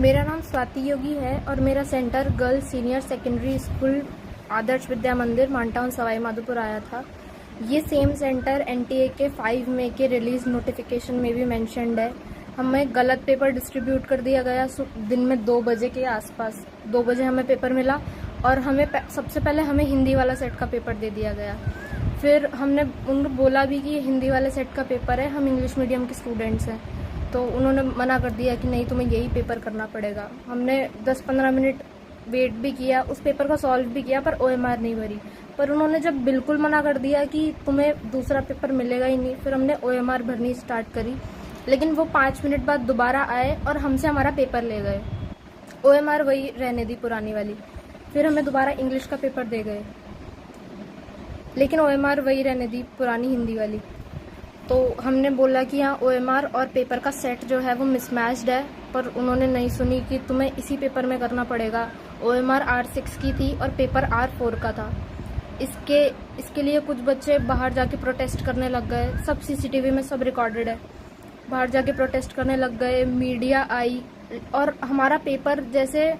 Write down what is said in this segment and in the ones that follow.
मेरा नाम स्वाति योगी है और मेरा centre girls senior secondary school Adarsh Vidya Mandir Mantown Sawai Madhopur आया था। ये सेम सेंटर एनटीए के 5 मई के रिलीज नोटिफिकेशन में भी मेंशन्ड है। हमें गलत पेपर डिस्ट्रीब्यूट कर दिया गया दिन में 2 बजे के आसपास। 2 बजे हमें पेपर मिला और हमें सबसे पहले हमें हिंदी वाला सेट का पेपर दे दिया गया। फिर हमने उनको बोला भी कि ये हिंदी वाले सेट का पेपर है, हम इंग्लिश मीडियम के स्टूडेंट्स हैं, तो उन्होंने मना कर दिया कि नहीं, तुम्हें यही पेपर करना पड़ेगा। हमने 10-15 मिनट वेट भी किया, उस पेपर को सॉल्व भी किया, पर ओएमआर नहीं भरी। पर उन्होंने जब बिल्कुल मना कर दिया कि तुम्हें दूसरा पेपर मिलेगा ही नहीं, फिर हमने ओएमआर भरनी स्टार्ट करी। लेकिन वो 5 मिनट बाद दोबारा आए और हमसे हमारा पेपर ले गए। ओएमआर वही रहने दी, पुरानी वाली। फिर हमें दोबारा इंग्लिश का पेपर दे गए, लेकिन ओएमआर वही रहने दी, पुरानी हिंदी वाली। तो हमने बोला कि यहाँ ओएमआर और पेपर का सेट जो है वो मिसमैच्ड है, पर उन्होंने नहीं सुनी कि तुम्हें इसी पेपर में करना पड़ेगा। ओएमआर R6 की थी और पेपर R4 का था। इसके लिए कुछ बच्चे बाहर जाके प्रोटेस्ट करने लग गए। सब सीसीटीवी में सब रिकॉर्डेड है। बाहर जाके प्रोटेस्ट करने लग गए, मीडिया आई और हमारा पेपर जैसे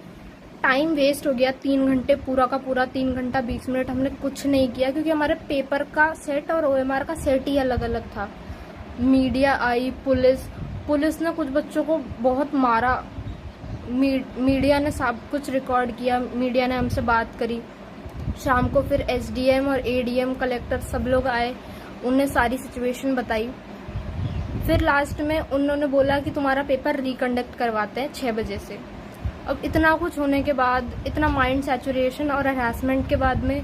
टाइम वेस्ट हो गया। 3 घंटे पूरा का पूरा 3 घंटा 20 मिनट हमने कुछ नहीं किया, क्योंकि हमारे पेपर का सेट और ओएमआर का सेट ही अलग अलग था। मीडिया आई, पुलिस ने कुछ बच्चों को बहुत मारा। मीडिया ने सब कुछ रिकॉर्ड किया, मीडिया ने हमसे बात करी। शाम को फिर एसडीएम और एडीएम, कलेक्टर सब लोग आए, उन्हें सारी सिचुएशन बताई। फिर लास्ट में उन्होंने बोला कि तुम्हारा पेपर रिकंडक्ट करवाते हैं 6 बजे से। अब इतना कुछ होने के बाद, इतना माइंड सैचुरेशन और हरासमेंट के बाद में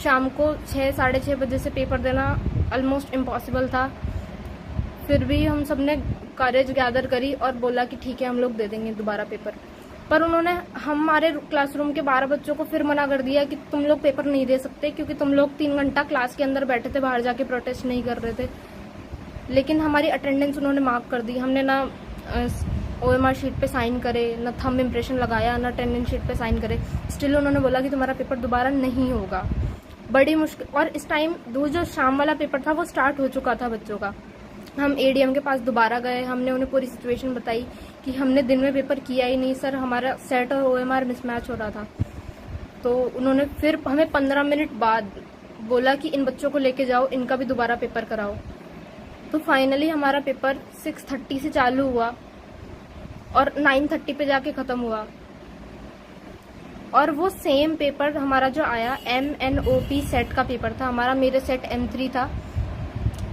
शाम को 6-6:30 बजे से पेपर देना ऑलमोस्ट इम्पॉसिबल था। फिर भी हम सब ने करेज गैदर करी और बोला कि ठीक है, हम लोग दे देंगे दोबारा पेपर। पर उन्होंने हमारे क्लासरूम के 12 बच्चों को फिर मना कर दिया कि तुम लोग पेपर नहीं दे सकते, क्योंकि तुम लोग 3 घंटा क्लास के अंदर बैठे थे, बाहर जाके प्रोटेस्ट नहीं कर रहे थे। लेकिन हमारी अटेंडेंस उन्होंने मार्क कर दी। हमने ना ओएमआर शीट पे साइन करे, न थंब इम्प्रेशन लगाया, न अटेंडेंस शीट पे साइन करे। स्टिल उन्होंने बोला कि तुम्हारा पेपर दोबारा नहीं होगा। बड़ी मुश्किल। और इस टाइम जो शाम वाला पेपर था वो स्टार्ट हो चुका था बच्चों का। हम एडीएम के पास दोबारा गए, हमने उन्हें पूरी सिचुएशन बताई कि हमने दिन में पेपर किया ही नहीं सर, हमारा सेट और ओएमआर मिसमैच हो रहा था। तो उन्होंने फिर हमें 15 मिनट बाद बोला कि इन बच्चों को लेके जाओ, इनका भी दोबारा पेपर कराओ। तो फाइनली हमारा पेपर 6:30 से चालू हुआ और 9:30 पे जाके खत्म हुआ। और वो सेम पेपर हमारा जो आया MNOP सेट का पेपर था हमारा, मेरे सेट M3 था।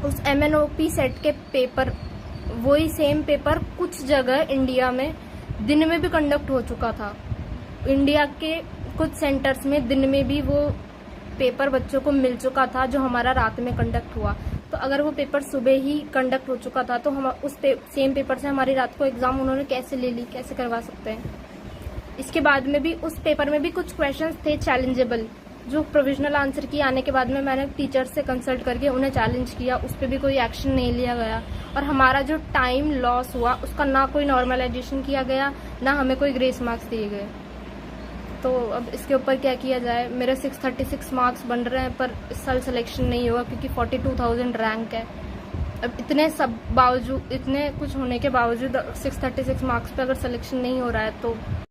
उस MNOP सेट के पेपर, वही सेम पेपर कुछ जगह इंडिया में दिन में भी कंडक्ट हो चुका था। इंडिया के कुछ सेंटर्स में दिन में भी वो पेपर बच्चों को मिल चुका था, जो हमारा रात में कंडक्ट हुआ। तो अगर वो पेपर सुबह ही कंडक्ट हो चुका था तो हम उस सेम पेपर से हमारी रात को एग्जाम उन्होंने कैसे ले ली, कैसे करवा सकते हैं। इसके बाद में भी उस पेपर में भी कुछ क्वेश्चंस थे चैलेंजेबल, जो प्रोविजनल आंसर की आने के बाद में मैंने टीचर्स से कंसल्ट करके उन्हें चैलेंज किया। उस पर भी कोई एक्शन नहीं लिया गया और हमारा जो टाइम लॉस हुआ उसका ना कोई नॉर्मलाइजेशन किया गया, ना हमें कोई ग्रेस मार्क्स दिए गए। तो अब इसके ऊपर क्या किया जाए। मेरे 636 मार्क्स बन रहे हैं, पर इस साल सिलेक्शन नहीं होगा क्योंकि 42,000 रैंक है। अब इतने कुछ होने के बावजूद 636 मार्क्स पे अगर सिलेक्शन नहीं हो रहा है तो